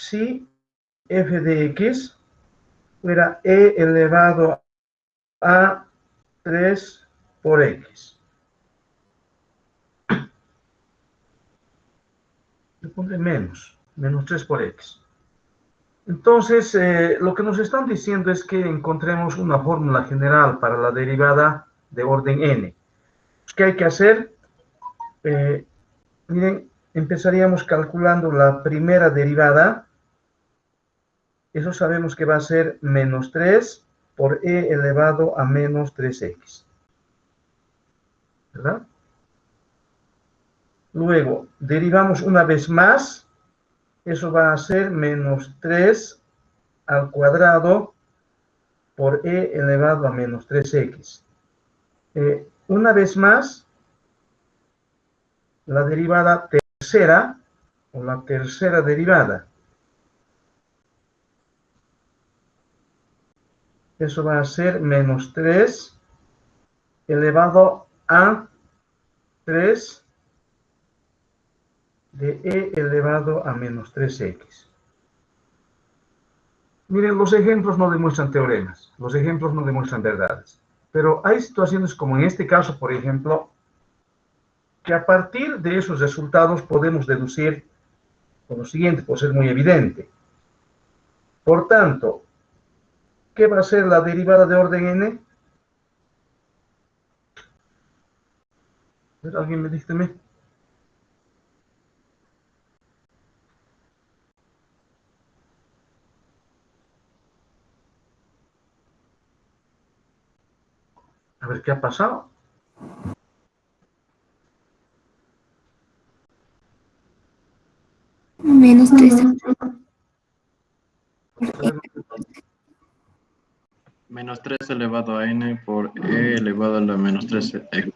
si f de x fuera e elevado a 3 por x. Le pondré menos 3 por x. Entonces, lo que nos están diciendo es que encontremos una fórmula general para la derivada de orden n. ¿Qué hay que hacer? Miren, empezaríamos calculando la primera derivada. Eso sabemos que va a ser menos 3 por e elevado a menos 3x. ¿Verdad? Luego, derivamos una vez más. Eso va a ser menos 3 al cuadrado por e elevado a menos 3x. Una vez más, la derivada tercera, o la tercera derivada. Eso va a ser menos 3 elevado a 3 de e elevado a menos 3x. Miren, los ejemplos no demuestran teoremas, los ejemplos no demuestran verdades. Pero hay situaciones como en este caso, por ejemplo, que a partir de esos resultados podemos deducir con lo siguiente, puede ser muy evidente. Por tanto, ¿qué va a ser la derivada de orden n? ¿Alguien me dice? A ver, ¿qué ha pasado? Menos 3. Menos 3 elevado a n por e elevado a la menos 3x.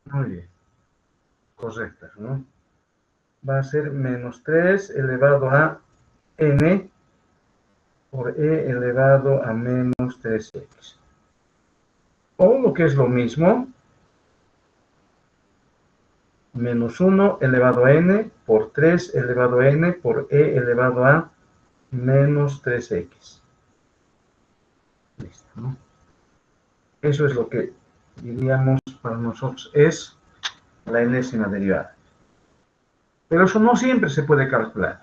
Muy bien. Correctas, ¿no? Va a ser menos 3 elevado a n por e elevado a menos 3x. O lo que es lo mismo, menos 1 elevado a n por 3 elevado a n por e elevado a menos 3x. Listo, ¿no? Eso es lo que diríamos para nosotros es la enésima derivada. Pero eso no siempre se puede calcular.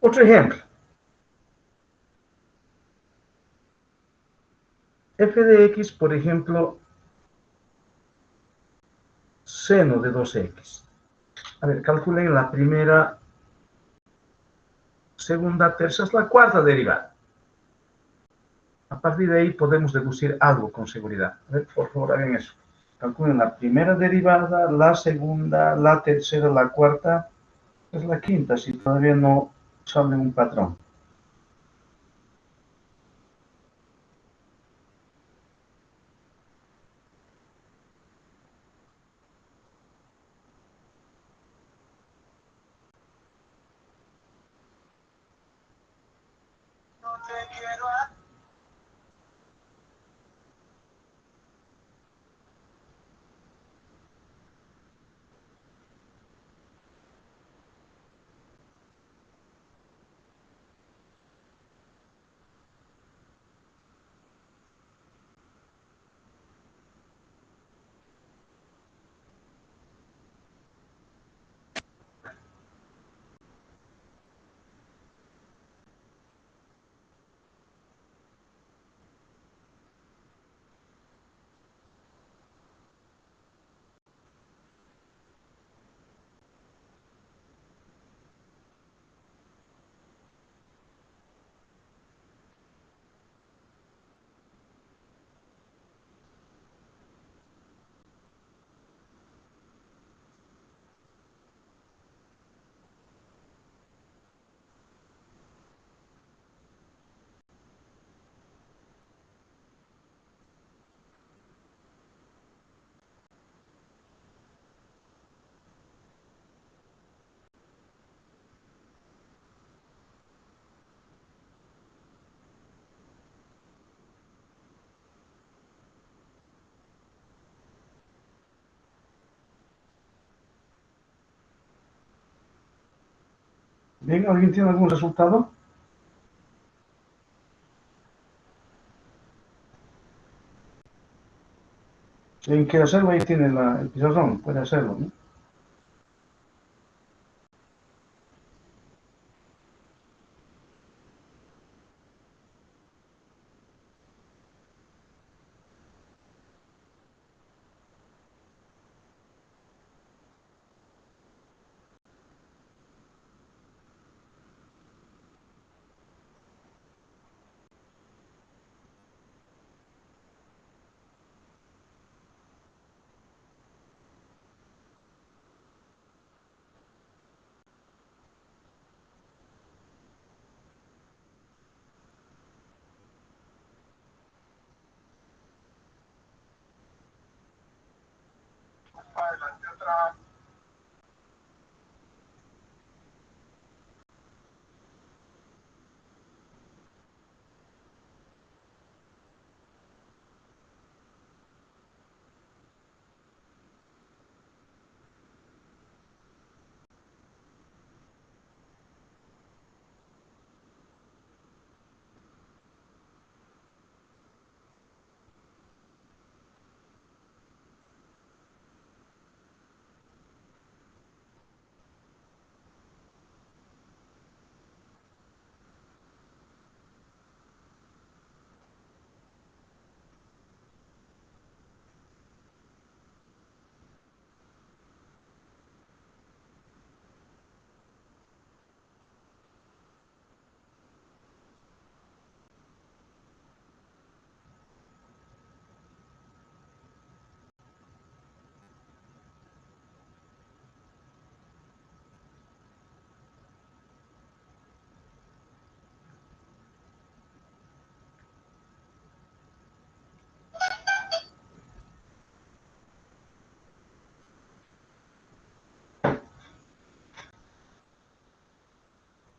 Otro ejemplo. F de x, por ejemplo, seno de 2x. A ver, calculen la primera, segunda, tercera, es la cuarta derivada. A partir de ahí podemos deducir algo con seguridad. A ver, por favor, hagan eso. Calculen la primera derivada, la segunda, la tercera, la cuarta. Es la quinta, si todavía no sale un patrón. Bien, ¿alguien tiene algún resultado? Si alguien quiere hacerlo, ahí tiene el pizarrón, puede hacerlo, ¿no?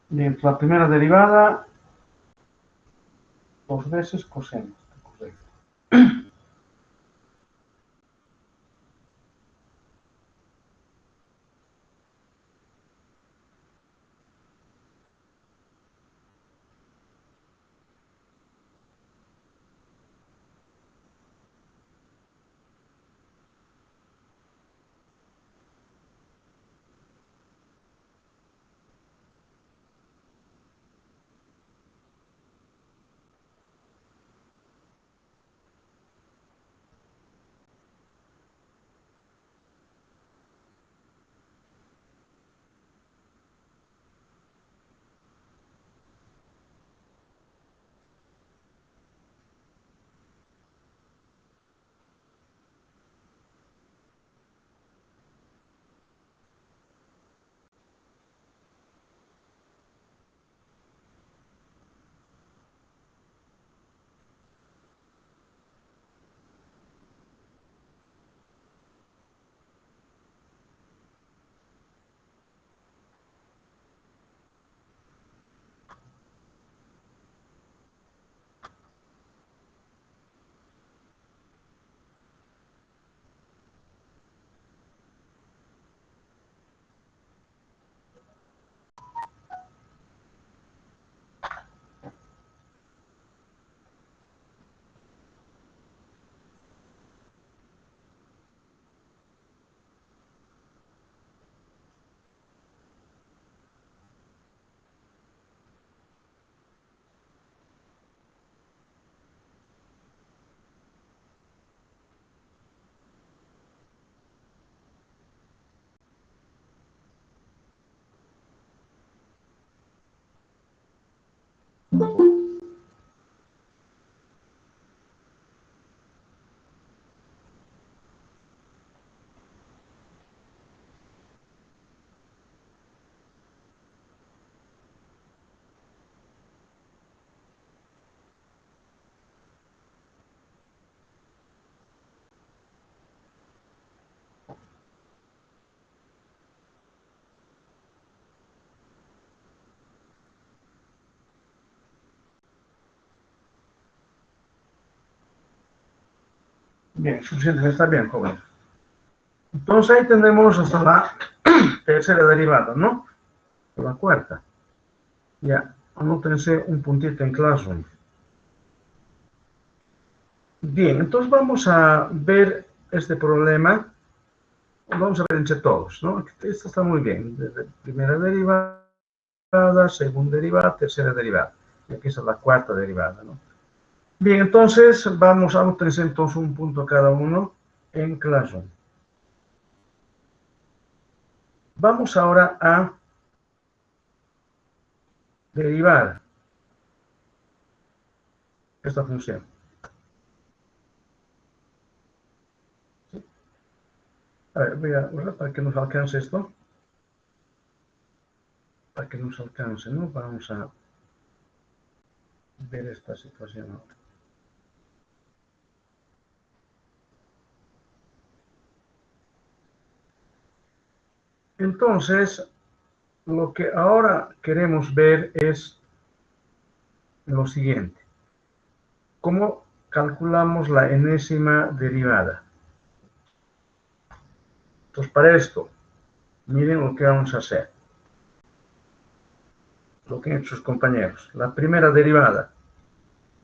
Bien, la primera derivada, 2 veces coseno. Correcto. Bien, suficiente, está bien, joven. Entonces ahí tenemos hasta la tercera derivada, ¿no? O la cuarta. Ya, anótense un puntito en Classroom. Bien, entonces vamos a ver este problema. Vamos a ver entre todos, ¿no? Esto está muy bien. Desde primera derivada, segunda derivada, tercera derivada. Y aquí está la cuarta derivada, ¿no? Bien, entonces vamos a anótense entonces un punto cada uno en Classroom. Vamos ahora a derivar esta función. A ver, voy a para que nos alcance esto. Para que nos alcance, ¿no? Vamos a ver esta situación ahora. Entonces, lo que ahora queremos ver es lo siguiente. ¿Cómo calculamos la enésima derivada? Entonces, para esto, miren lo que vamos a hacer. Lo que han hecho sus compañeros. La primera derivada.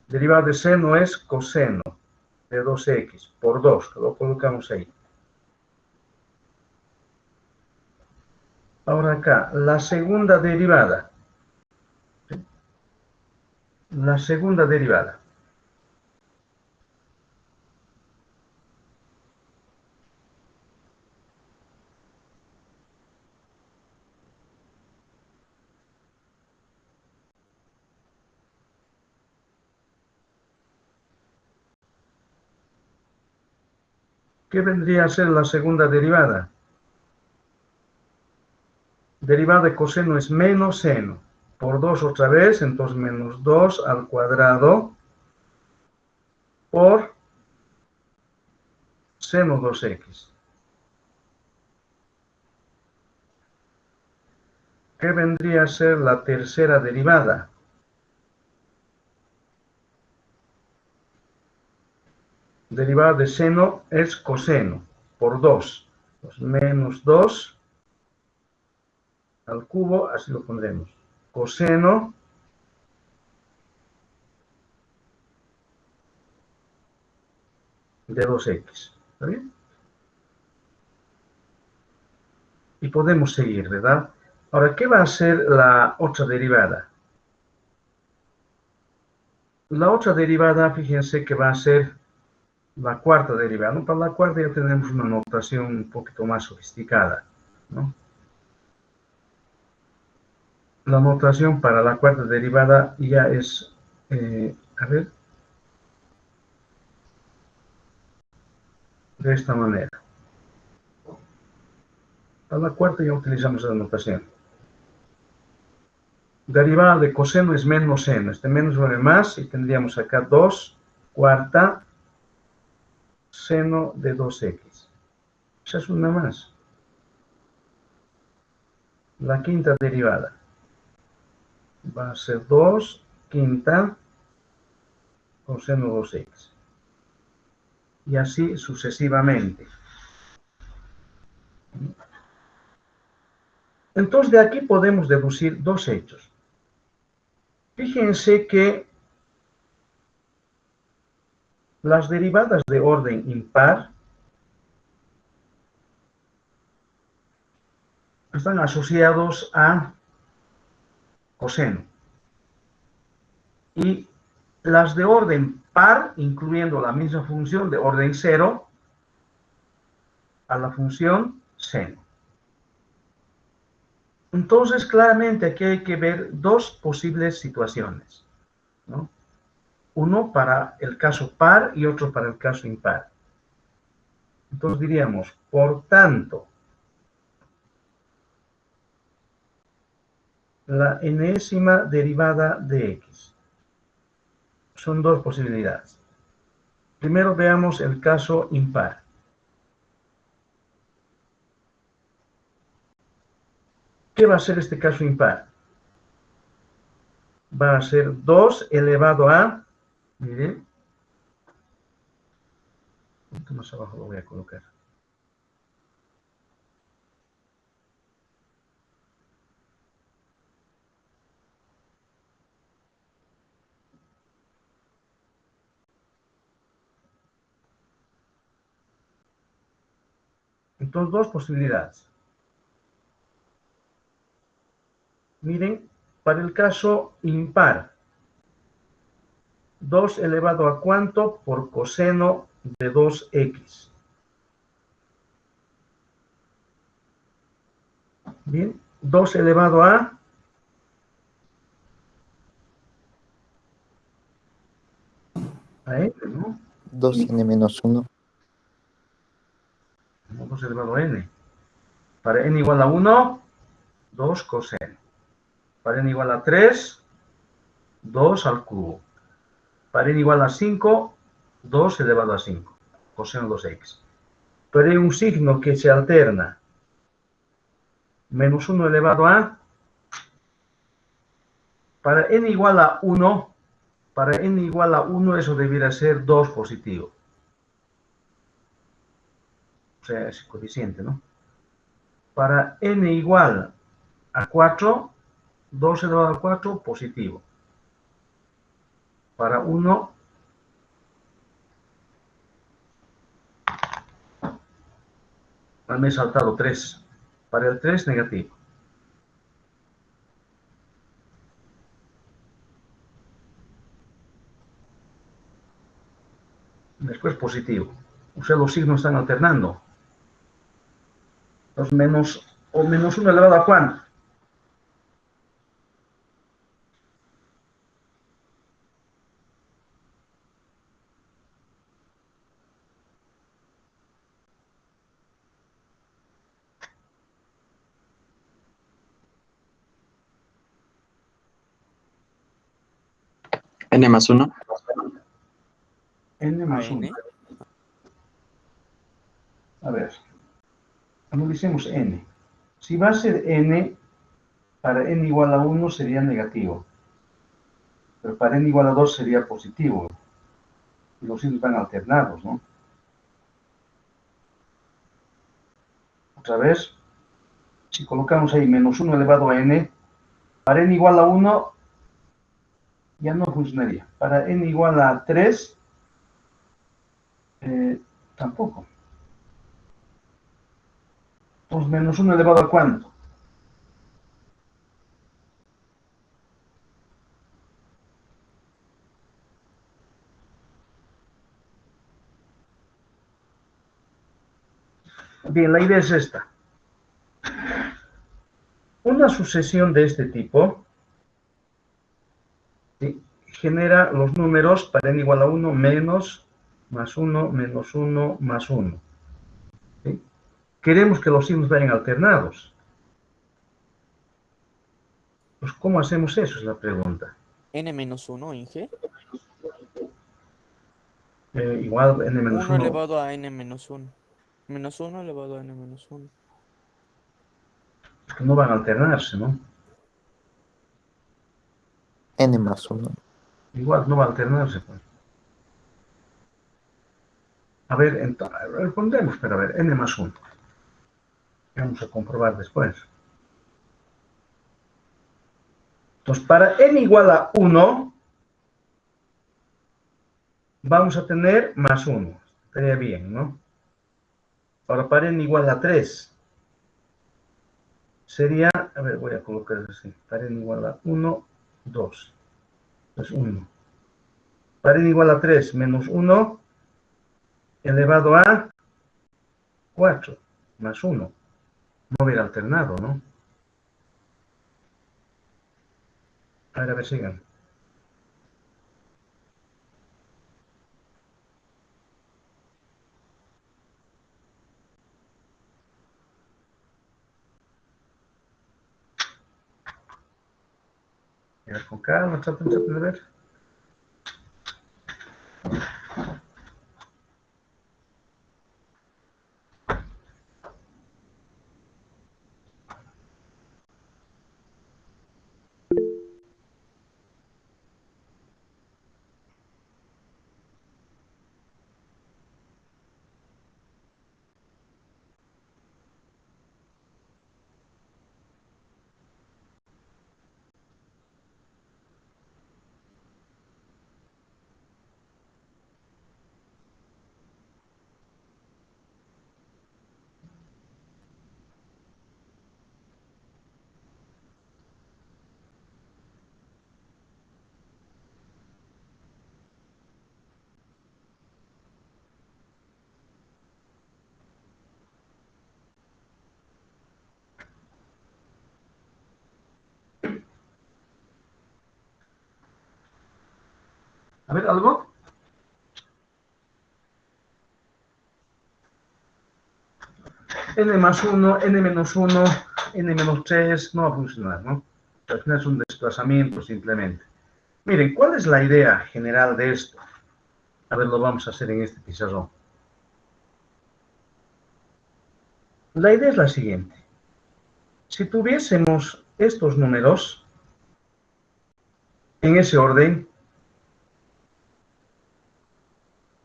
Derivada de seno es coseno de 2x por 2, que lo colocamos ahí. Ahora acá, la segunda derivada. La segunda derivada. ¿Qué vendría a ser la segunda derivada? Derivada de coseno es menos seno. Por 2 otra vez, entonces menos 2 al cuadrado por seno 2x. ¿Qué vendría a ser la tercera derivada? Derivada de seno es coseno por 2. Pues menos 2 al cubo, así lo pondremos. Coseno de 2x. ¿Está bien? Y podemos seguir, ¿verdad? Ahora, ¿qué va a ser la otra derivada? La otra derivada, fíjense que va a ser la cuarta derivada. ¿No? Para la cuarta ya tenemos una notación un poquito más sofisticada, ¿no? La notación para la cuarta derivada ya es, a ver, de esta manera. Para la cuarta ya utilizamos la notación. Derivada de coseno es menos seno. Este menos vuelve más y tendríamos acá 2 cuarta seno de 2x. Esa es una más. La quinta derivada va a ser 2 quinta coseno 2x. Y así sucesivamente. Entonces de aquí podemos deducir dos hechos. Fíjense que las derivadas de orden impar están asociados a coseno. Y las de orden par, incluyendo la misma función de orden 0, a la función seno. Entonces, claramente aquí hay que ver dos posibles situaciones, ¿no? Uno para el caso par y otro para el caso impar. Entonces diríamos, por tanto, la enésima derivada de x. Son dos posibilidades. Primero veamos el caso impar. ¿Qué va a ser este caso impar? Va a ser 2 elevado a, miren, un poquito más abajo lo voy a colocar. Entonces, dos posibilidades. Miren, para el caso impar, 2 elevado a cuánto por coseno de 2x. Bien, 2 elevado a n, ¿no? 2n menos 1. 2 elevado a n. Para n igual a 1, 2 coseno. Para n igual a 3, 2 al cubo. Para n igual a 5, 2 elevado a 5, coseno 2x. Pero hay un signo que se alterna. Menos 1 elevado a, para n igual a 1, para n igual a 1 eso debiera ser 2 positivo. O sea, es coeficiente, ¿no? Para n igual a 4, 2 elevado a 4 positivo. Para 1, me he saltado 3. Para el 3, negativo. Después positivo. O sea, los signos están alternando. Entonces, menos 1 elevado a cuánto. N más 1. N más 1. A ver, analicemos n. Si va a ser n, para n igual a 1 sería negativo. Pero para n igual a 2 sería positivo. Y los signos van alternados, ¿no? Otra vez, si colocamos ahí menos 1 elevado a n, para n igual a 1 ya no funcionaría. Para n igual a 3, tampoco. Entonces, menos 1 elevado a cuánto. Bien, la idea es esta. Una sucesión de este tipo, ¿sí?, genera los números para n igual a 1 menos, más 1, menos 1, más 1. ¿Sí? Queremos que los signos vayan alternados. Pues, ¿cómo hacemos eso? Es la pregunta. N menos 1, Inge. Igual n menos 1 1, elevado a n menos 1. Menos 1 elevado a n menos 1. es que no van a alternarse, ¿no? n más 1. Igual no va a alternarse, pues. A ver, respondemos, pero a ver, n más 1. Vamos a comprobar después. Entonces, para n igual a 1, vamos a tener más 1. Estaría bien, ¿no? Ahora, para n igual a 3, sería, a ver, voy a colocar así. Para n igual a 1, 2. Entonces, 1. Para n igual a 3 menos 1 elevado a 4 más 1. No hubiera alternado, ¿no? A ver, sigan. A ver, con calma, traten de ver. A ver, ¿algo? N más 1, N menos 1, N menos 3, no va a funcionar, ¿no? Al final es un desplazamiento simplemente. Miren, ¿cuál es la idea general de esto? A ver, lo vamos a hacer en este pizarrón. La idea es la siguiente. Si tuviésemos estos números en ese orden,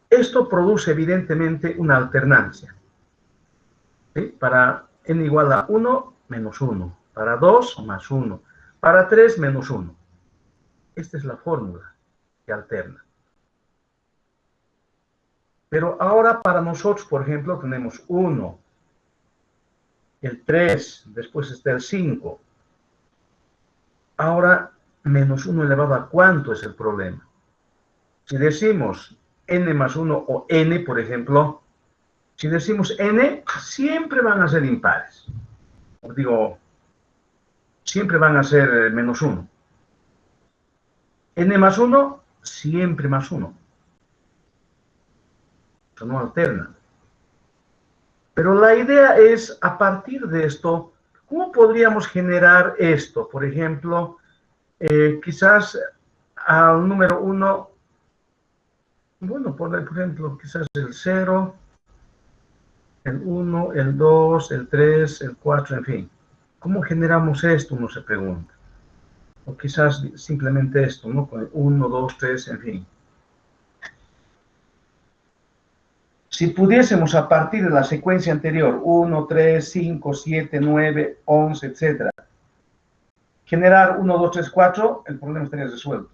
esto produce evidentemente una alternancia. ¿Sí? Para n igual a 1, menos 1. Para 2, más 1. Para 3, menos 1. Esta es la fórmula que alterna. Pero ahora para nosotros, por ejemplo, tenemos 1, el 3, después está el 5. Ahora, menos 1 elevado a ¿cuánto es el problema? Si decimos n más 1 o n, por ejemplo, si decimos n, siempre van a ser impares. Os digo, siempre van a ser menos 1. N más 1, siempre más 1. Eso no alterna. Pero la idea es, a partir de esto, ¿cómo podríamos generar esto? Por ejemplo, quizás al número 1, bueno, por ejemplo, quizás el 0, el 1, el 2, el 3, el 4, en fin. ¿Cómo generamos esto? Uno se pregunta. O quizás simplemente esto, ¿no? Con el 1, 2, 3, en fin. Si pudiésemos a partir de la secuencia anterior, 1, 3, 5, 7, 9, 11, etc., generar 1, 2, 3, 4, el problema estaría resuelto.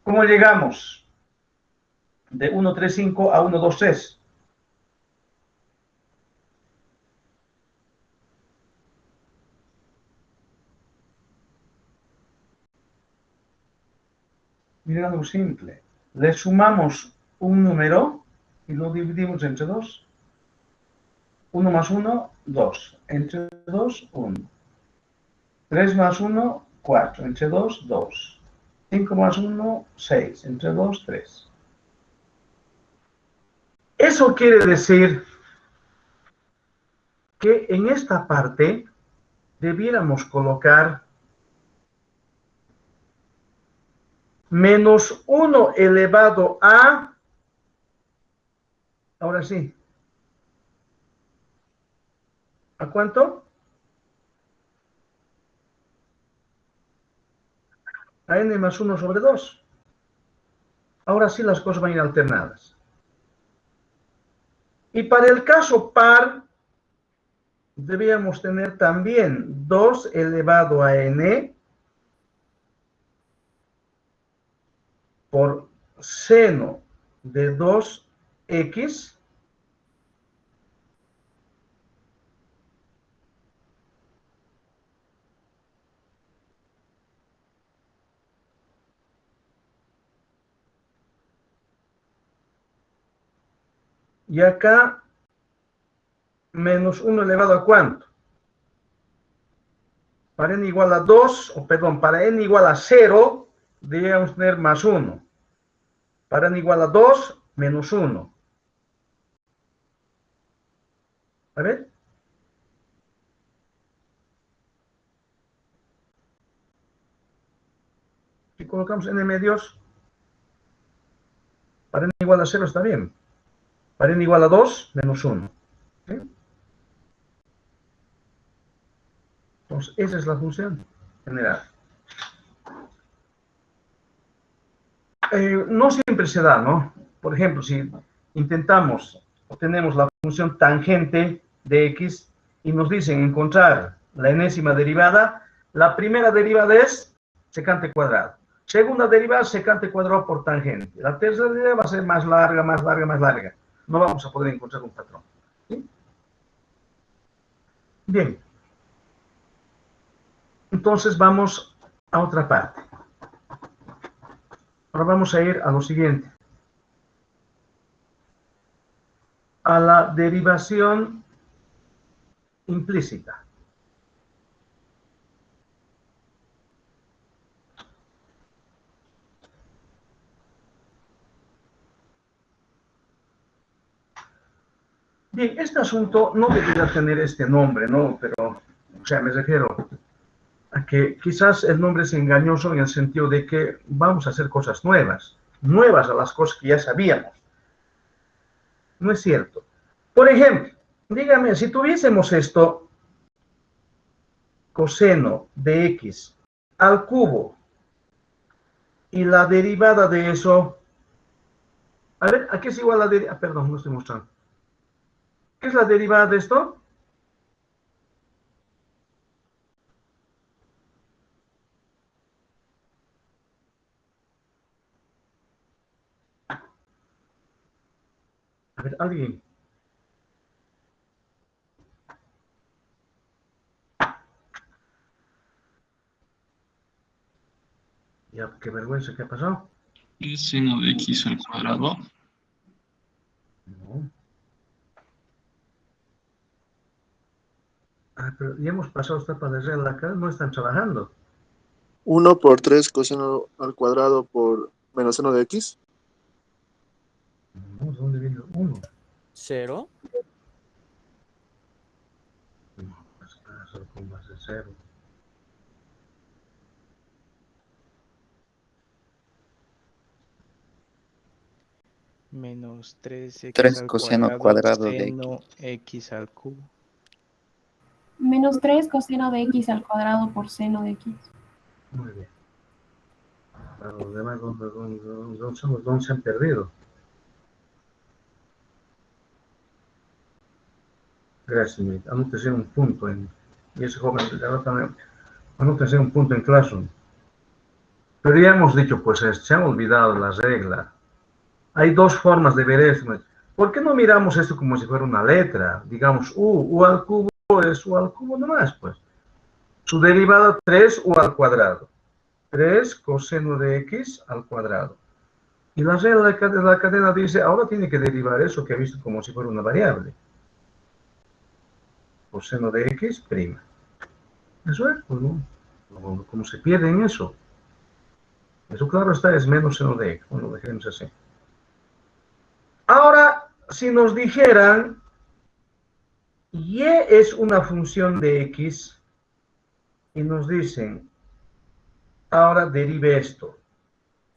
¿Cómo llegamos de 1, 3, 5 a 1, 2, 3? Miren algo simple. Le sumamos un número y lo dividimos entre 2. 1 más 1, 2. Entre 2, 1. 3 más 1, 4. Entre 2, 2. 5 más 1, 6. Entre 2, 3. Eso quiere decir que en esta parte debiéramos colocar menos 1 elevado a, ahora sí, ¿a cuánto? A n más 1 sobre 2. Ahora sí las cosas van a ir alternadas. Y para el caso par, debíamos tener también 2 elevado a n por seno de 2x y acá menos 1 elevado a ¿cuánto? Para n igual a 2, o perdón, para n igual a 0, deberíamos tener más 1. Para n igual a 2, menos 1. A ver. Si colocamos n medios, para n igual a 0 está bien. Para n igual a 2, menos 1. ¿Sí? Entonces, esa es la función general. No siempre se da, ¿no? Por ejemplo, si intentamos o tenemos la función tangente de x y nos dicen encontrar la enésima derivada, la primera derivada es secante cuadrado. Segunda derivada, secante cuadrado por tangente. La tercera derivada va a ser más larga, más larga, más larga. No vamos a poder encontrar un patrón. ¿Sí? Bien. Entonces vamos a otra parte. Ahora vamos a ir a lo siguiente. A la derivación implícita. Bien, este asunto no debería tener este nombre, ¿no? Pero, o sea, me refiero a que quizás el nombre es engañoso en el sentido de que vamos a hacer cosas nuevas, nuevas a las cosas que ya sabíamos. No es cierto. Por ejemplo, dígame, si tuviésemos esto, coseno de x al cubo, y la derivada de eso, a ver, ¿a qué es igual la derivada? Perdón, no estoy mostrando. ¿Qué es la derivada de esto? A ver, alguien. Ya, qué vergüenza, ¿qué ha pasado? Es seno de x al cuadrado. No. Ah, pero ya hemos pasado esta etapa de regla acá, no están trabajando. 1 por 3 coseno al cuadrado por menos seno de x. No, ¿dónde viene el 1? ¿Cero? No, pues pasa con base 0. Menos 3x 3 al coseno cuadrado cuadrado de seno x al cubo. Menos 3 coseno de x al cuadrado por seno de x. Muy bien. Para los demás, ¿dónde se han perdido? Gracias, señorita. Anótese un punto en... Y ese joven, anótese un punto en Classroom. Pero ya hemos dicho, pues se han olvidado la regla. Hay dos formas de ver esto. ¿Por qué no miramos esto como si fuera una letra? Digamos, u al cubo es u al cubo nomás, pues. Su derivada 3 u al cuadrado. 3 coseno de x al cuadrado. Y la regla de la cadena dice, ahora tiene que derivar eso que ha visto como si fuera una variable. Coseno de x prima. Eso es, pues, ¿no? Como se pierde en eso. Eso, claro está, es menos seno de x. Bueno, lo dejemos así. Ahora, si nos dijeran, y es una función de x, y nos dicen, ahora derive esto.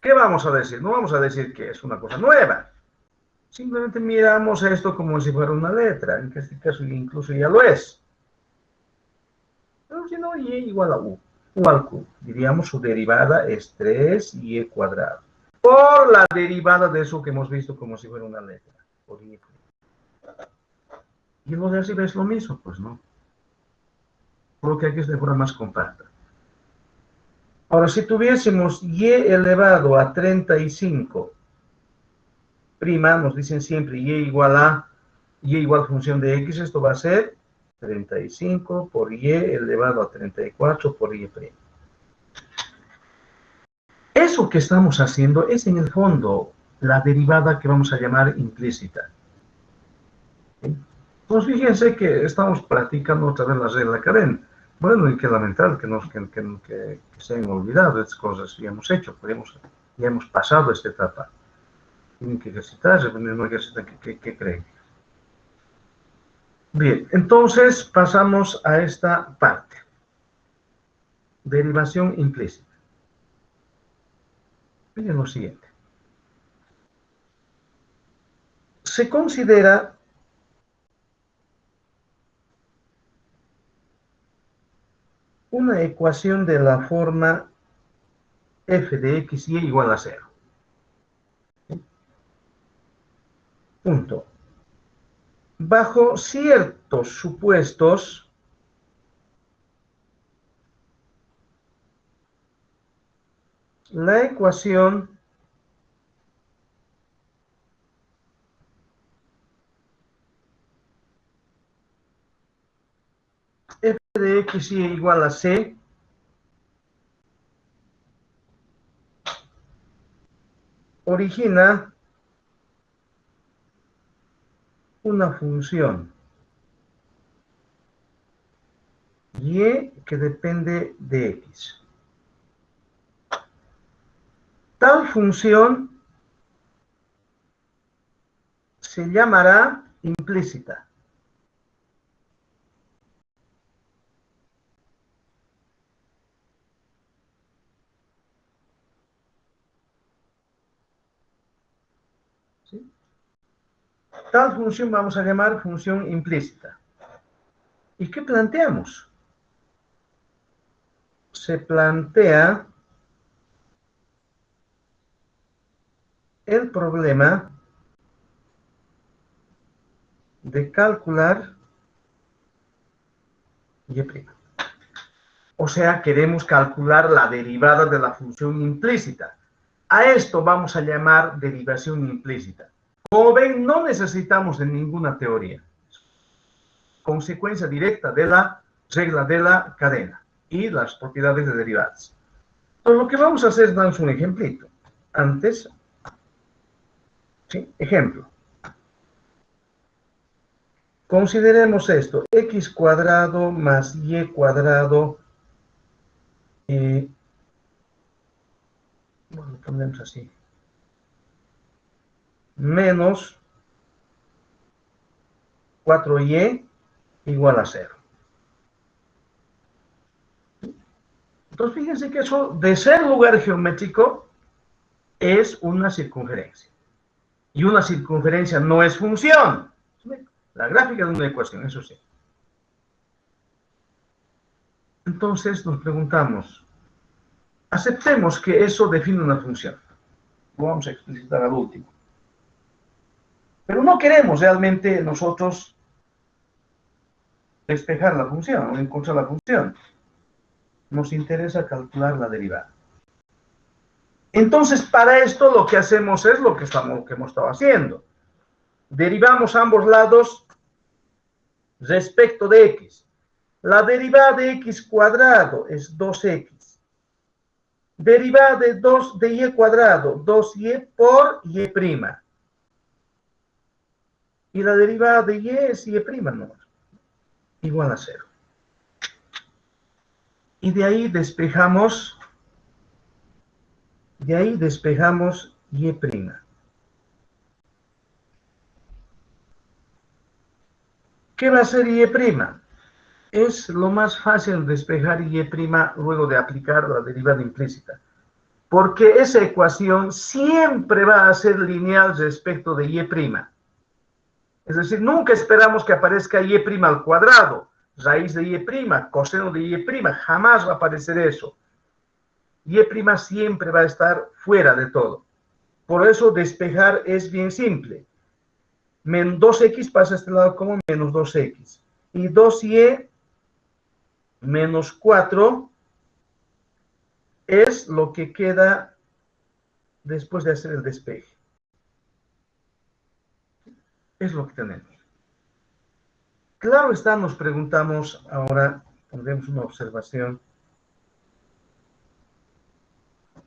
¿Qué vamos a decir? No vamos a decir que es una cosa nueva. Simplemente miramos esto como si fuera una letra. En este caso incluso ya lo es. Pero si no, y igual a u. U al cubo. Diríamos su derivada es 3y cuadrado. Por la derivada de eso que hemos visto como si fuera una letra. Por y. Y lo de arriba es lo mismo, pues no. Por lo que aquí es de forma más compacta. Ahora, si tuviésemos y elevado a 35 prima, nos dicen siempre y igual función de x, esto va a ser 35 por y elevado a 34 por y prima. Eso que estamos haciendo es en el fondo la derivada que vamos a llamar implícita. ¿Sí? Pues fíjense que estamos practicando otra vez la regla cadena. Bueno, y qué lamentable que se hayan olvidado de estas cosas que hemos hecho, ya hemos pasado esta etapa. Tienen que ejercitarse, no ejercitan, ¿qué creen? Bien, entonces pasamos a esta parte. Derivación implícita. Miren lo siguiente. Se considera una ecuación de la forma f de x y igual a 0. Punto. Bajo ciertos supuestos, la ecuación f de x y igual a c origina una función y que depende de x. Tal función se llamará implícita. tal función vamos a llamar función implícita. ¿Y qué planteamos? Se plantea el problema de calcular y'. O sea, queremos calcular la derivada de la función implícita. A esto vamos a llamar derivación implícita. Como ven, no necesitamos de ninguna teoría. Consecuencia directa de la regla de la cadena y las propiedades de derivadas. Entonces, lo que vamos a hacer es darnos un ejemplito. Antes, ¿sí? Ejemplo. Consideremos esto, x cuadrado más y cuadrado, bueno, lo ponemos así, menos 4y igual a 0. Entonces, fíjense que eso, de ser lugar geométrico, es una circunferencia. Y una circunferencia no es función. La gráfica de una ecuación, eso sí. Entonces nos preguntamos, aceptemos que eso define una función. Lo vamos a explicitar al último. Pero no queremos realmente nosotros despejar la función o encontrar la función. Nos interesa calcular la derivada. Entonces, para esto lo que hacemos es lo que hemos estado haciendo. Derivamos ambos lados respecto de x. La derivada de x cuadrado es 2x. Derivada de y cuadrado, 2y por y'. Y la derivada de y es y', ¿no? Igual a 0. Y de ahí despejamos y'. ¿Qué va a ser y'? Es lo más fácil despejar y' luego de aplicar la derivada implícita. Porque esa ecuación siempre va a ser lineal respecto de y'. Es decir, nunca esperamos que aparezca y' al cuadrado, raíz de y', coseno de y', jamás va a aparecer eso. Y' siempre va a estar fuera de todo. Por eso despejar es bien simple. Menos 2x pasa a este lado como menos 2x. Y 2y menos 4 es lo que queda después de hacer el despeje. Es lo que tenemos. Claro está, nos preguntamos ahora, pondremos una observación.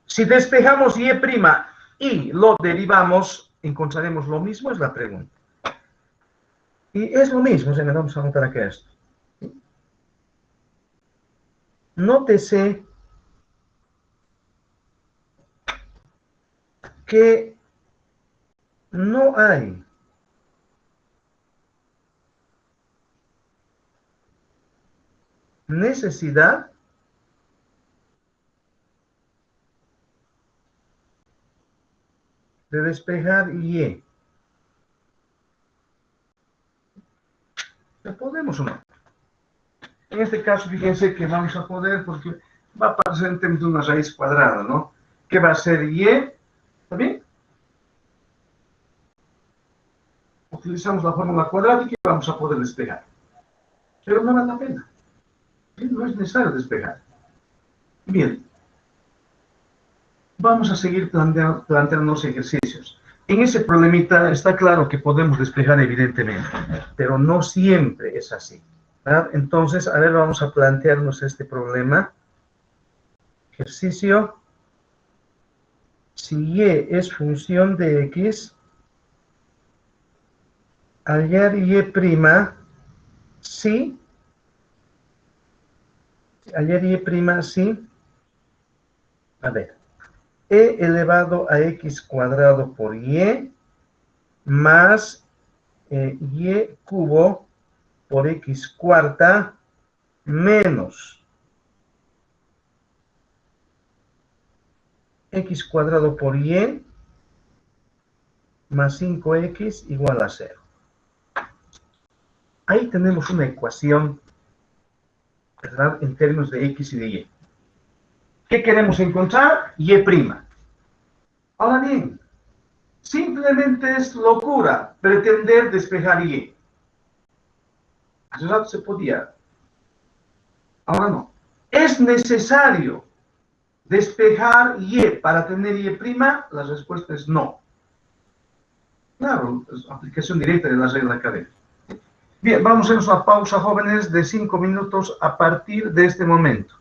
Si despejamos y' y lo derivamos, ¿encontraremos lo mismo? Es la pregunta. Y es lo mismo, se me vamos a anotar aquí esto. Nótese que no hay necesidad de despejar y'. ¿Podemos o no? En este caso, fíjense que vamos a poder, porque va a aparecer en términos de una raíz cuadrada, ¿no? ¿Qué va a ser y'? ¿Está bien? Utilizamos la fórmula cuadrática y vamos a poder despejar. Pero no vale la pena. No es necesario despejar. Bien. Vamos a seguir planteando los ejercicios. En ese problemita está claro que podemos despejar evidentemente, pero no siempre es así, ¿verdad? Entonces, a ver, vamos a plantearnos este problema. Ejercicio. Si y es función de x, hallar y', sí. Hallar y', sí. A ver. E elevado a x cuadrado por y más y cubo por x cuarta menos x cuadrado por y más 5x igual a 0. Ahí tenemos una ecuación, ¿verdad? En términos de X y de Y. ¿Qué queremos encontrar? Y'. Ahora bien, simplemente es locura pretender despejar Y. Hace rato se podía, ahora no. ¿Es necesario despejar Y para tener Y'? La respuesta es no. Claro, es aplicación directa de la regla académica. Bien, vamos a hacer una pausa, jóvenes, de 5 minutos a partir de este momento.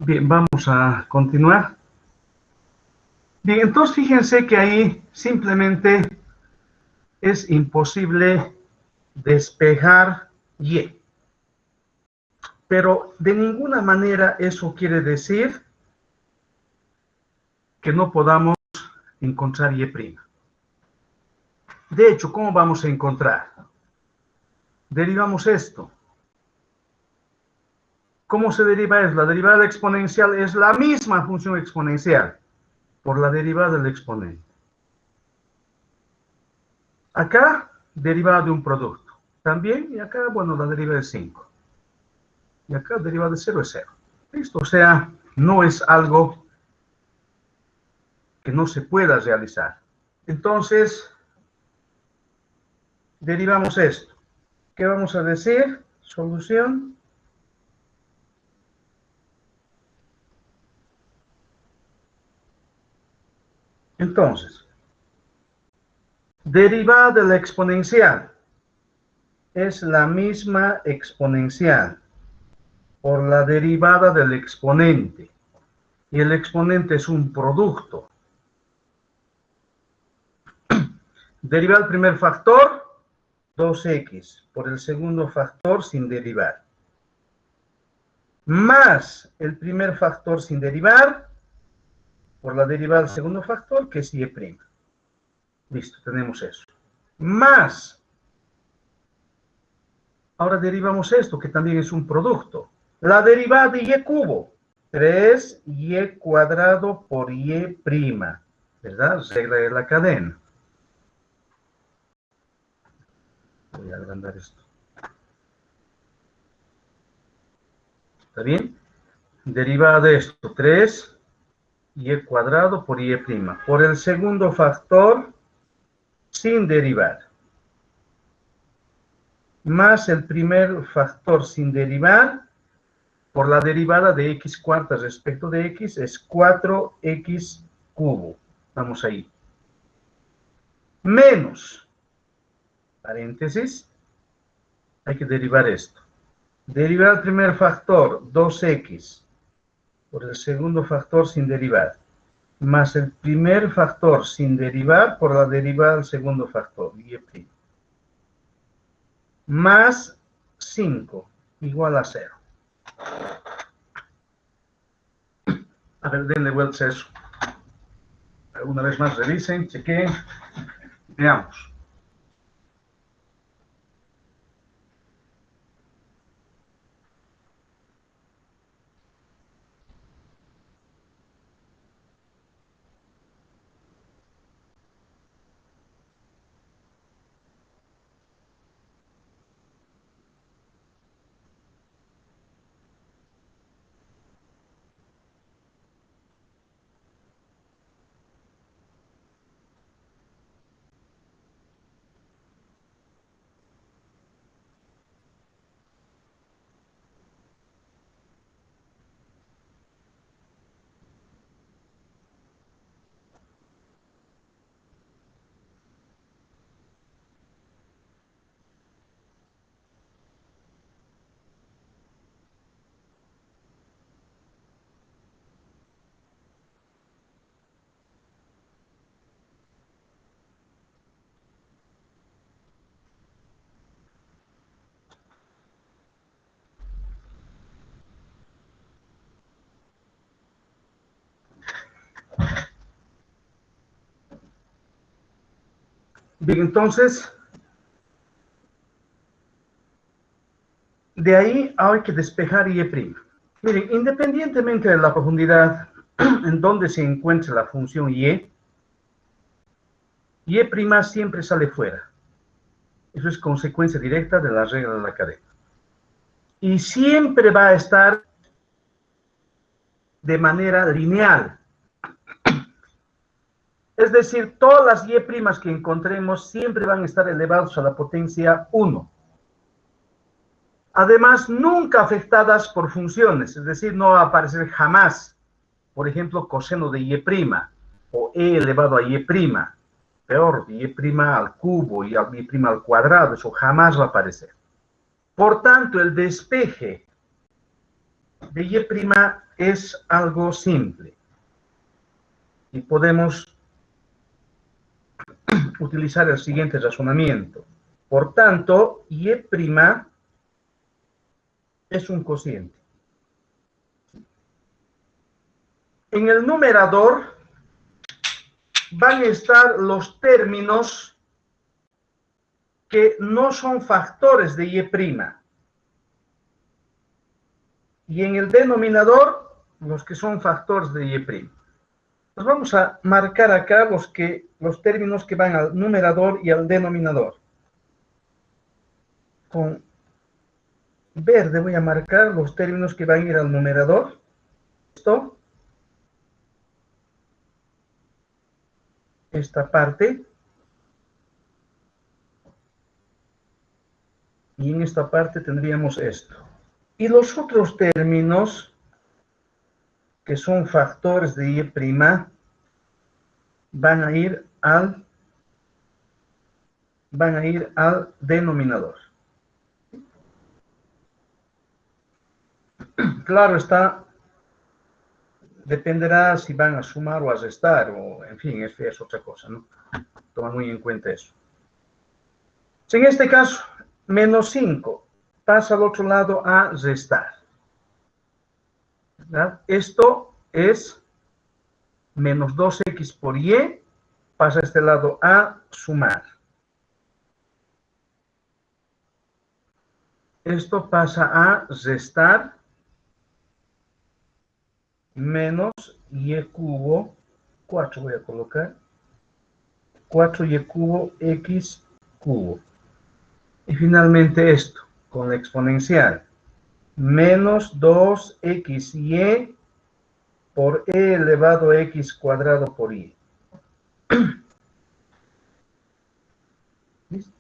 Bien, vamos a continuar. Bien, entonces fíjense que ahí simplemente es imposible despejar Y. Pero de ninguna manera eso quiere decir que no podamos encontrar Y'. De hecho, ¿cómo vamos a encontrar? Derivamos esto. ¿Cómo se deriva eso? La derivada exponencial es la misma función exponencial por la derivada del exponente. Acá, derivada de un producto. También, y acá, bueno, la derivada es 5. Y acá, derivada de 0 es 0. ¿Listo? O sea, no es algo que no se pueda realizar. Entonces, derivamos esto. ¿Qué vamos a decir? Solución. Entonces, derivada de la exponencial es la misma exponencial por la derivada del exponente. Y el exponente es un producto. Derivar el primer factor, 2x, por el segundo factor sin derivar. Más el primer factor sin derivar, por la derivada del segundo factor, que es y'. Listo, tenemos eso. Más. Ahora derivamos esto, que también es un producto. La derivada de y cubo. 3y cuadrado por y'. ¿Verdad? Regla de la cadena. Voy a agrandar esto. ¿Está bien? Derivada de esto, 3y cuadrado por y'. Por el segundo factor, sin derivar. Más el primer factor sin derivar, por la derivada de x cuarta respecto de x, es 4x cubo. Vamos ahí. Menos, paréntesis, hay que derivar esto. Derivar el primer factor, 2x, por el segundo factor sin derivar. Más el primer factor sin derivar por la derivada del segundo factor, y'. Más 5, igual a 0. A ver, denle vuelta a eso. Una vez más revisen, chequeen, veamos. Bien, entonces, de ahí hay que despejar y'. Miren, independientemente de la profundidad en donde se encuentre la función y', y' siempre sale fuera. Eso es consecuencia directa de la regla de la cadena. Y siempre va a estar de manera lineal. Es decir, todas las y' que encontremos siempre van a estar elevados a la potencia 1. Además, nunca afectadas por funciones, es decir, no va a aparecer jamás, por ejemplo, coseno de y' o e elevado a y', peor, y' al cubo y y' al cuadrado, eso jamás va a aparecer. Por tanto, el despeje de y' es algo simple y podemos utilizar el siguiente razonamiento. Por tanto, y' es un cociente. En el numerador van a estar los términos que no son factores de y'. Y en el denominador, los que son factores de y'. Pues vamos a marcar acá los términos que van al numerador y al denominador. Con verde voy a marcar los términos que van a ir al numerador. Esto. Esta parte. Y en esta parte tendríamos esto. Y los otros términos, que son factores de y', van a ir al denominador. Claro está, dependerá si van a sumar o a restar, o en fin, es otra cosa, ¿no? Toma muy en cuenta eso. Si en este caso, menos 5 pasa al otro lado a restar, ¿verdad? Esto es menos 2x por y, pasa a este lado a sumar. Esto pasa a restar menos y cubo, 4 voy a colocar, 4y cubo x cubo. Y finalmente esto, con la exponencial, menos 2xy por e elevado a x cuadrado por y. ¿Listo?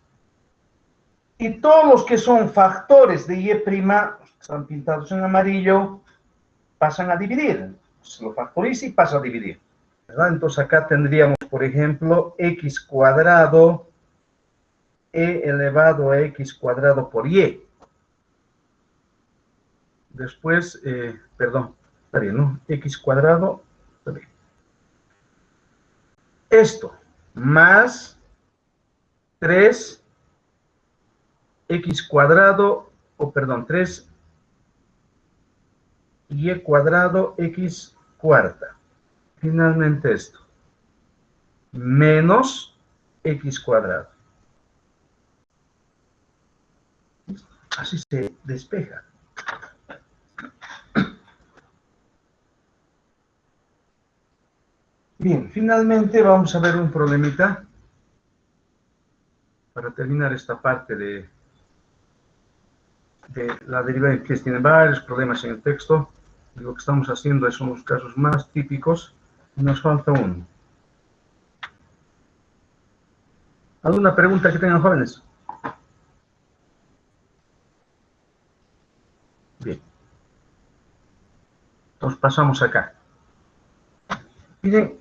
Y todos los que son factores de y', están pintados en amarillo, pasan a dividir. Se lo factoriza y pasa a dividir, ¿verdad? Entonces acá tendríamos, por ejemplo, x cuadrado e elevado a x cuadrado por y. Después, perdón, está bien, ¿no? X cuadrado, está bien. Esto, más 3x cuadrado, o perdón, 3y cuadrado x cuarta. Finalmente esto, menos x cuadrado. Así se despeja. Bien, finalmente vamos a ver un problemita para terminar esta parte de la derivada de implícita. Tiene varios problemas en el texto. Lo que estamos haciendo son los casos más típicos. Nos falta uno. ¿Alguna pregunta que tengan, jóvenes? Bien. Entonces pasamos acá. Miren,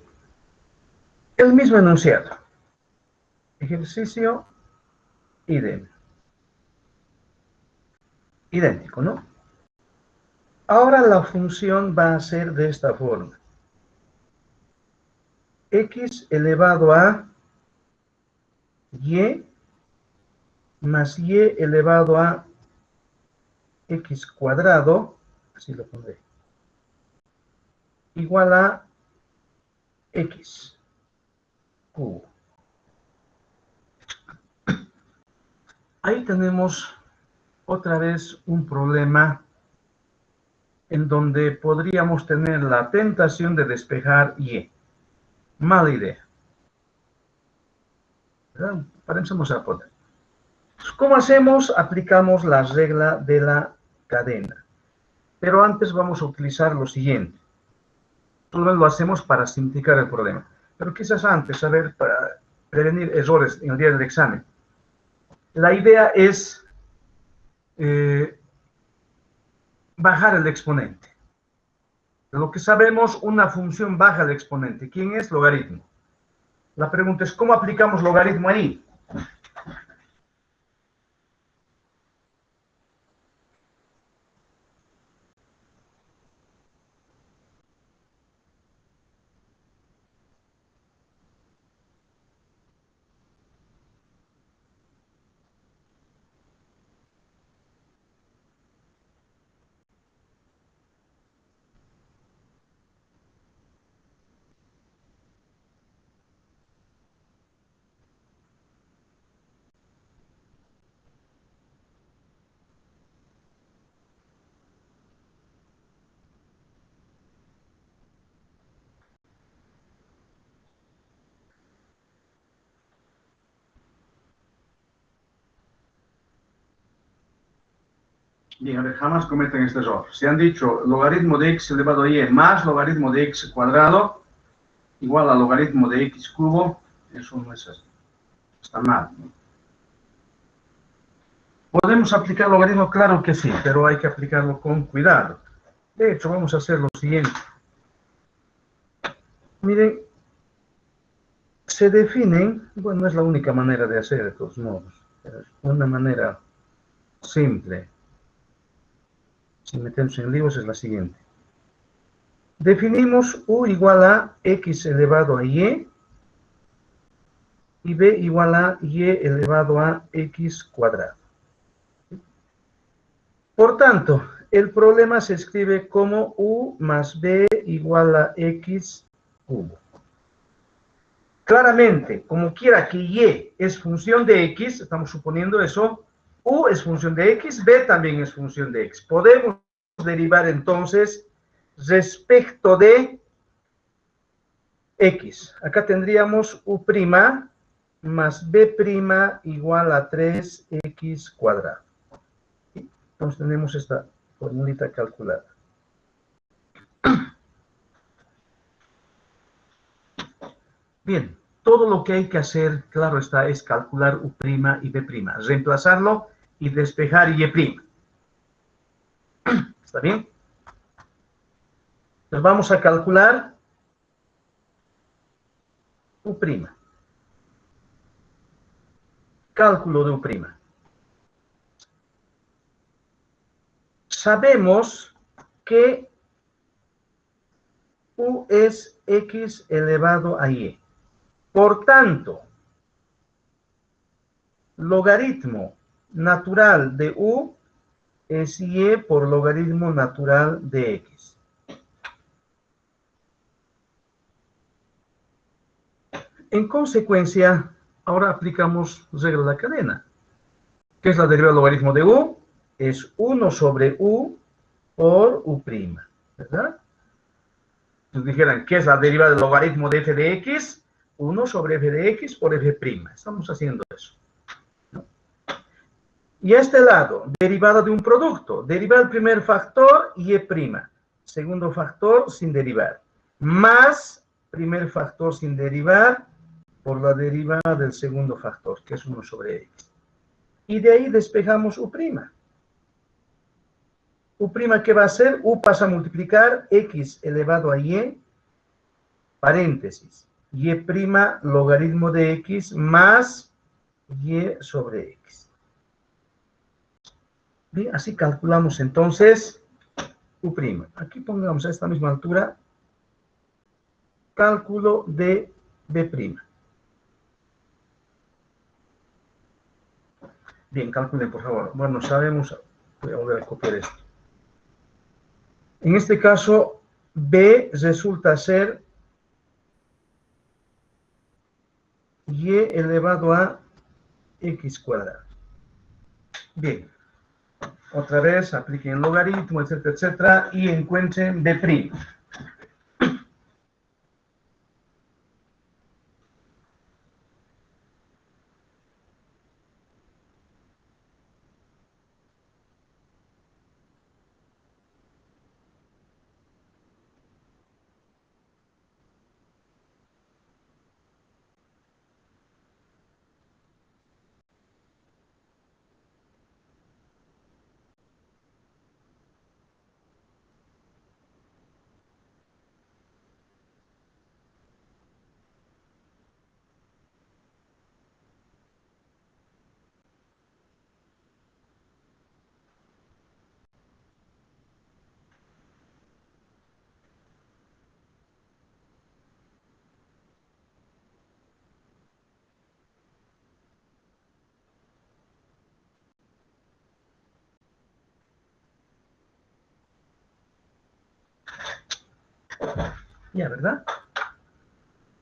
el mismo enunciado. Ejercicio idéntico, ¿no? Ahora la función va a ser de esta forma. X elevado a y más y elevado a x cuadrado, así lo pondré, igual a x cubo. Ahí tenemos otra vez un problema en donde podríamos tener la tentación de despejar y. Mala idea. ¿Verdad? Pensemos a poner. ¿Cómo hacemos? Aplicamos la regla de la cadena. Pero antes vamos a utilizar lo siguiente. Solo lo hacemos para simplificar el problema. Pero quizás antes, a ver, para prevenir errores en el día del examen. La idea es bajar el exponente. De lo que sabemos, una función baja el exponente. ¿Quién es? Logaritmo. La pregunta es, ¿cómo aplicamos logaritmo ahí? Bien, a ver, jamás cometen este error. Si han dicho logaritmo de x elevado a y más logaritmo de x cuadrado igual a logaritmo de x cubo, eso no es así. Está mal, ¿no? ¿Podemos aplicar logaritmo? Claro que sí, pero hay que aplicarlo con cuidado. De hecho, vamos a hacer lo siguiente. Miren, se definen, bueno, no es la única manera de hacer de todos modos, pero es una manera simple, sin meternos en líos, es la siguiente. Definimos u igual a x elevado a y b igual a y elevado a x cuadrado. Por tanto, el problema se escribe como u más b igual a x cubo. Claramente, como quiera que y es función de x, estamos suponiendo eso, u es función de x, b también es función de x. Podemos derivar entonces respecto de x. Acá tendríamos u' más b' igual a 3x cuadrado. Entonces tenemos esta formulita calculada. Bien, todo lo que hay que hacer, claro está, es calcular u' y b', reemplazarlo y despejar y'. ¿Está bien? Entonces vamos a calcular u'. Cálculo de u'. Sabemos que u es x elevado a y. Por tanto, logaritmo natural de u es y por logaritmo natural de x. En consecuencia, ahora aplicamos regla de la cadena. ¿Qué es la derivada del logaritmo de u? Es 1 sobre u por u', ¿verdad? Nos dijeran, ¿qué es la derivada del logaritmo de f de x? 1 sobre f de x por f'. Estamos haciendo eso, ¿no? Y a este lado, derivada de un producto. Derivar el primer factor, y'. Segundo factor, sin derivar. Más primer factor sin derivar por la derivada del segundo factor, que es 1 sobre x. Y de ahí despejamos u'. U', ¿qué va a hacer? U pasa a multiplicar x elevado a y, paréntesis, y' logaritmo de x más y sobre x. Bien, así calculamos entonces u'. Aquí pongamos a esta misma altura cálculo de b'. Bien, calculen por favor. Bueno, sabemos, voy a volver a copiar esto. En este caso, b resulta ser y elevado a x cuadrado. Bien. Otra vez, apliquen logaritmo, etcétera, etcétera, y encuentren b'. Ya, ¿verdad?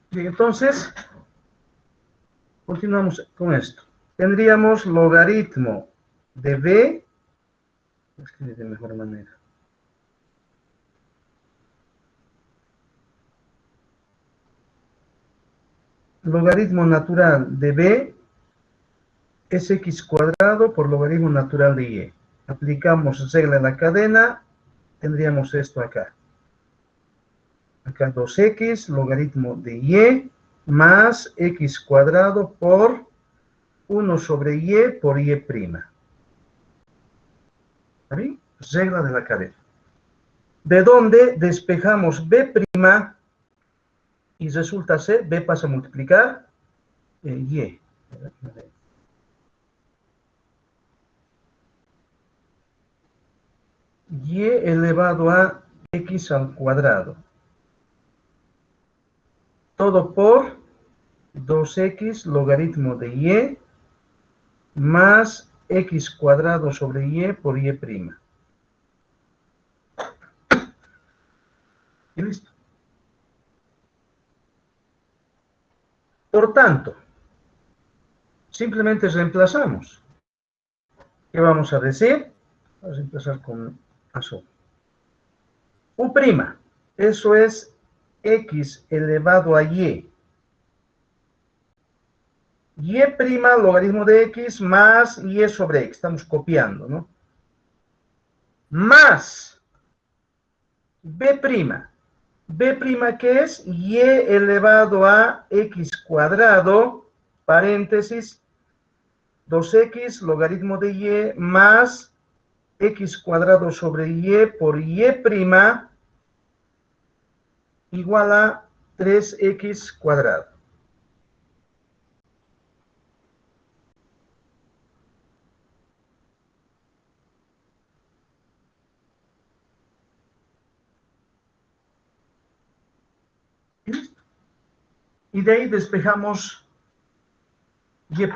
Bien, entonces, continuamos con esto. Tendríamos logaritmo de b, voy a escribir de mejor manera. Logaritmo natural de b es x cuadrado por logaritmo natural de y. aplicamos regla de la cadena, tendríamos esto acá. Acá 2x logaritmo de y más x cuadrado por 1 sobre y por y prima. ¿Está bien? Regla de la cadena. De donde despejamos b prima y resulta ser, b pasa a multiplicar y. Y elevado a x al cuadrado. Todo por 2x logaritmo de y más x cuadrado sobre y por y prima. Y listo. Por tanto, simplemente reemplazamos. ¿Qué vamos a decir? Vamos a empezar con azul. U', eso es x elevado a y. Y' logaritmo de x más y sobre x. Estamos copiando, ¿no? Más b'. B', ¿qué es? Y elevado a x cuadrado, paréntesis, 2x logaritmo de y más x cuadrado sobre y por y' igual a 3x cuadrado. Y de ahí despejamos y'.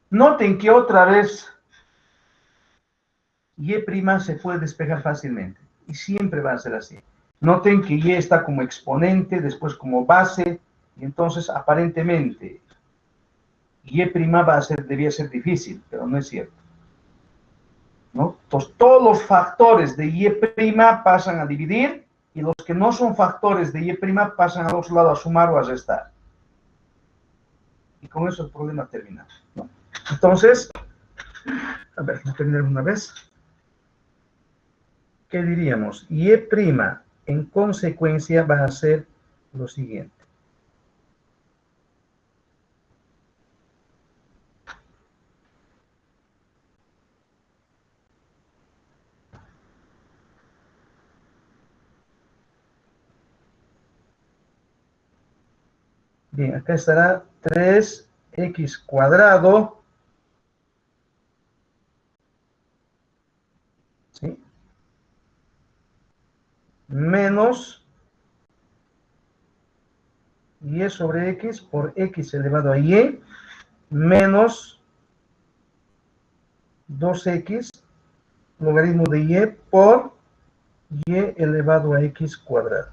Noten que otra vez y' se puede despejar fácilmente. Y siempre va a ser así. Noten que y está como exponente, después como base, y entonces aparentemente y' debía ser difícil, pero no es cierto, ¿no? Entonces todos los factores de y' pasan a dividir, y los que no son factores de y' pasan al otro lado a sumar o a restar. Y con eso el problema termina, ¿no? Entonces, a ver, voy a terminar una vez. ¿Qué diríamos? Y' en consecuencia va a ser lo siguiente. Bien, acá estará 3x cuadrado, ¿sí? Menos y sobre x por x elevado a y menos 2x logaritmo de y por y elevado a x cuadrado.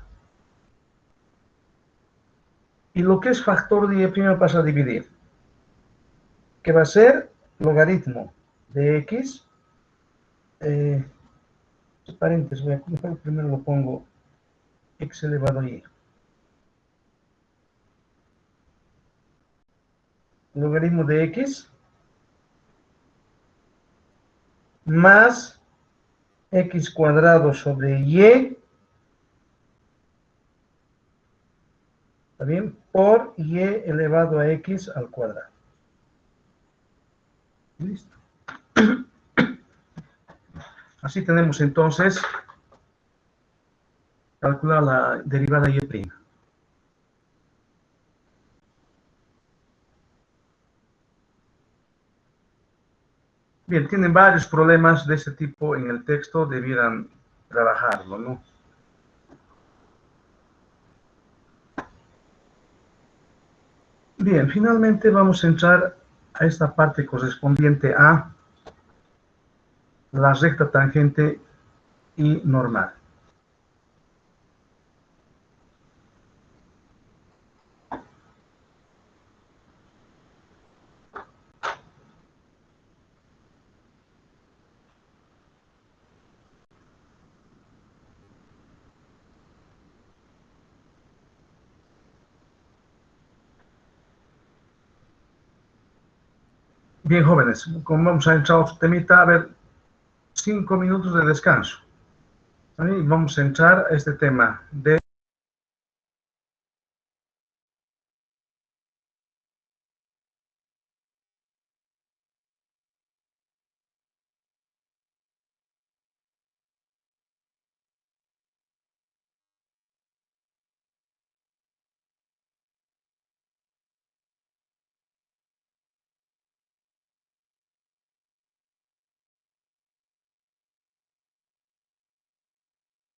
Y lo que es factor de y' pasa a dividir. ¿Qué va a ser? Logaritmo de x. Paréntesis, voy a colocar, primero lo pongo x elevado a y. Logaritmo de x más x cuadrado sobre y, ¿está bien? Por y elevado a x al cuadrado. Listo. Así tenemos entonces calcular la derivada y'. Bien, tienen varios problemas de este tipo en el texto, debieran trabajarlo, ¿no? Bien, finalmente vamos a entrar a esta parte correspondiente a la recta tangente y normal. Bien, jóvenes, como vamos a entrar a otro temita, a ver, 5 minutos de descanso. ¿Vale? Y vamos a entrar a este tema de